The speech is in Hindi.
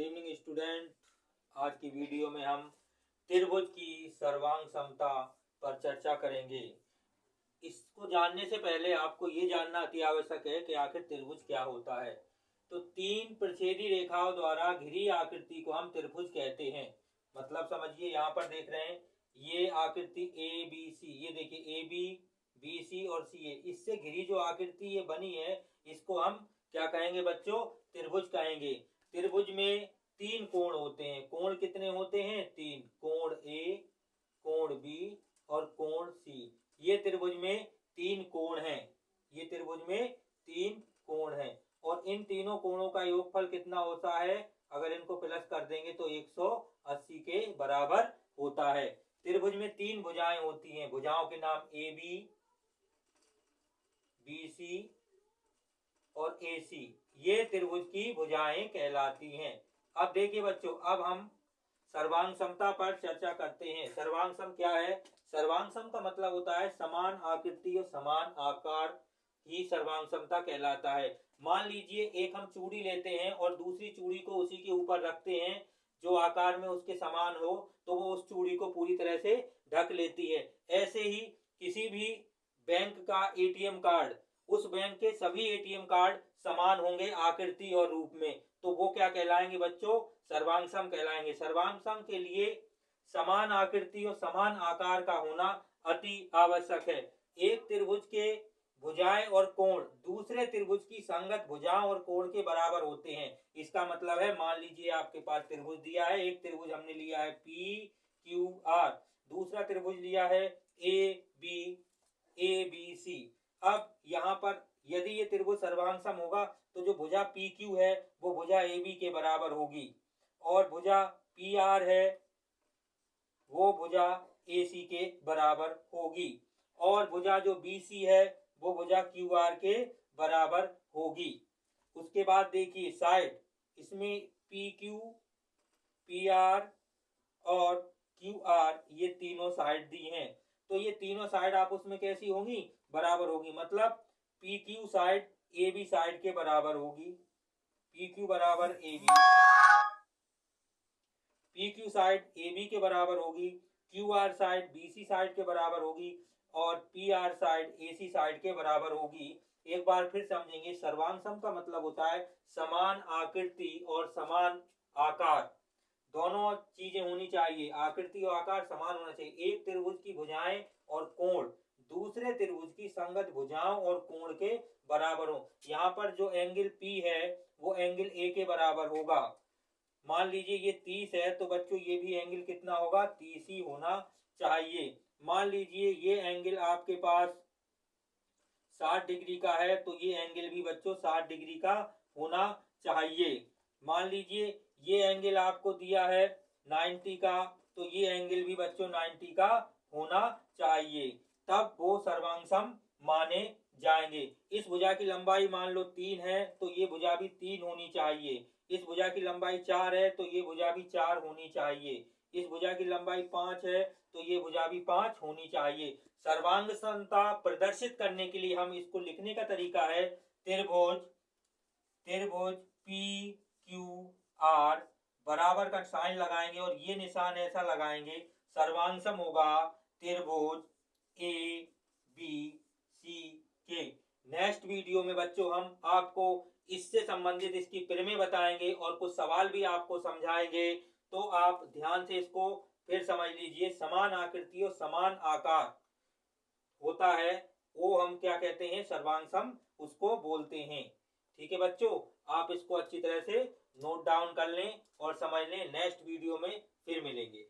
Good evening student. आज की वीडियो में हम त्रिभुज की सर्वांग समता पर चर्चा करेंगे। इसको जानने से पहले आपको ये जानना अति आवश्यक है कि आखिर त्रिभुज क्या होता है। तो तीन प्रछेदी रेखाओं द्वारा घिरी आकृति को हम त्रिभुज कहते हैं। मतलब समझिए, यहाँ पर देख रहे हैं ये आकृति ए बी सी, ये देखिए ए बी बी सी और सी ए, इससे घिरी जो आकृति ये बनी है इसको हम क्या कहेंगे बच्चों? त्रिभुज कहेंगे। त्रिभुज में तीन कोण होते हैं। कोण कितने होते हैं? तीन। कोण ए, कोण बी और कोण सी। ये त्रिभुज में तीन कोण हैं। ये त्रिभुज में तीन कोण हैं और इन तीनों कोणों का योगफल कितना होता है? अगर इनको प्लस कर देंगे तो 180 के बराबर होता है। त्रिभुज में तीन भुजाएं होती हैं। भुजाओं के नाम ए बी, बी सी और ए सी। ये त्रिभुज की भुजाएं कहलाती हैं। अब देखिए बच्चों, अब हम सर्वांग समता पर चर्चा करते हैं। सर्वांग सम क्या है? सर्वांग सम का मतलब होता है समान आकृति और समान आकार ही सर्वांग समता कहलाता है। मान लीजिए एक हम चूड़ी लेते हैं और दूसरी चूड़ी को उसी के ऊपर रखते हैं जो आकार में उसके समान हो, तो वो उस चूड़ी को पूरी तरह से ढक लेती है। ऐसे ही किसी भी बैंक का एटीएम कार्ड, उस बैंक के सभी एटीएम कार्ड समान होंगे आकृति और रूप में, तो वो क्या कहलाएंगे बच्चों? सर्वांग सम कहलाएंगे। सर्वांग सम के लिए समान आकृति और समान आकार का होना अति आवश्यक है। एक त्रिभुज के भुजाएं और कोण दूसरे त्रिभुज की संगत भुजाओं और कोण के बराबर होते हैं। इसका मतलब है, मान लीजिए आपके पास त्रिभुज दिया है। एक त्रिभुज हमने लिया है पी क्यू आर, दूसरा त्रिभुज लिया है ए बी सी। अब यहाँ पर यदि ये त्रिभुज सर्वांग सम होगा तो जो भुजा पी क्यू है वो भुजा ए बी के बराबर होगी और भुजा पी आर है वो भुजा ए सी के बराबर होगी और भुजा जो बी सी है वो भुजा क्यू आर के बराबर होगी। उसके बाद देखिए साइड, इसमें पी क्यू, पी आर और क्यू आर ये तीनों साइड दी हैं, तो ये तीनों साइड आपस में कैसी होंगी? बराबर होगी। मतलब P Q side A B side के बराबर होगी। पी क्यू बराबर A B, P Q side A B के बराबर होगी, Q R side B C side के बराबर होगी और P R side A C side के बराबर होगी। एक बार फिर समझेंगे, सर्वांग सम का मतलब होता है समान आकृति और समान आकार, दोनों चीजें होनी चाहिए। आकृति और आकार समान होना चाहिए। एक त्रिभुज की भुजाएं और कोण दूसरे त्रिभुज की संगत भुजाओं और कोण के बराबर हो। यहाँ पर जो एंगल P है वो एंगल A के बराबर होगा। मान लीजिए ये 30 है तो बच्चों ये भी एंगल कितना होगा? 30 ही होना चाहिए। मान लीजिए ये एंगल आपके पास 60 डिग्री का है तो ये एंगल भी बच्चों 60 डिग्री का होना चाहिए। मान लीजिए ये एंगल आपको दिया है 90 का तो ये एंगल भी बच्चों 90 का होना चाहिए, तब वो सर्वांग सम माने जाएंगे। इस भुजा की लंबाई मान लो 3 है तो ये भुजा भी 3 होनी चाहिए। इस भुजा की लंबाई 4 है तो ये भुजा भी 4 होनी चाहिए। इस भुजा की लंबाई 5 है तो ये भुजा भी 5 होनी चाहिए। सर्वांग समता प्रदर्शित करने के लिए हम इसको लिखने का तरीका है त्रिभुज, त्रिभुज पी क्यू आर बराबर का साइन लगाएंगे और ये निशान ऐसा लगाएंगे, सर्वांग सम होगा त्रिभुज ए बी सी के। नेक्स्ट वीडियो में बच्चों हम आपको इससे संबंधित इसकी प्रमेय बताएंगे और कुछ सवाल भी आपको समझाएंगे, तो आप ध्यान से इसको फिर समझ लीजिए। समान आकृति और समान आकार होता है वो हम क्या कहते हैं? सर्वांग सम उसको बोलते हैं। ठीक है बच्चों, आप इसको अच्छी तरह से नोट डाउन कर लें और समझ लें। नेक्स्ट वीडियो में फिर मिलेंगे।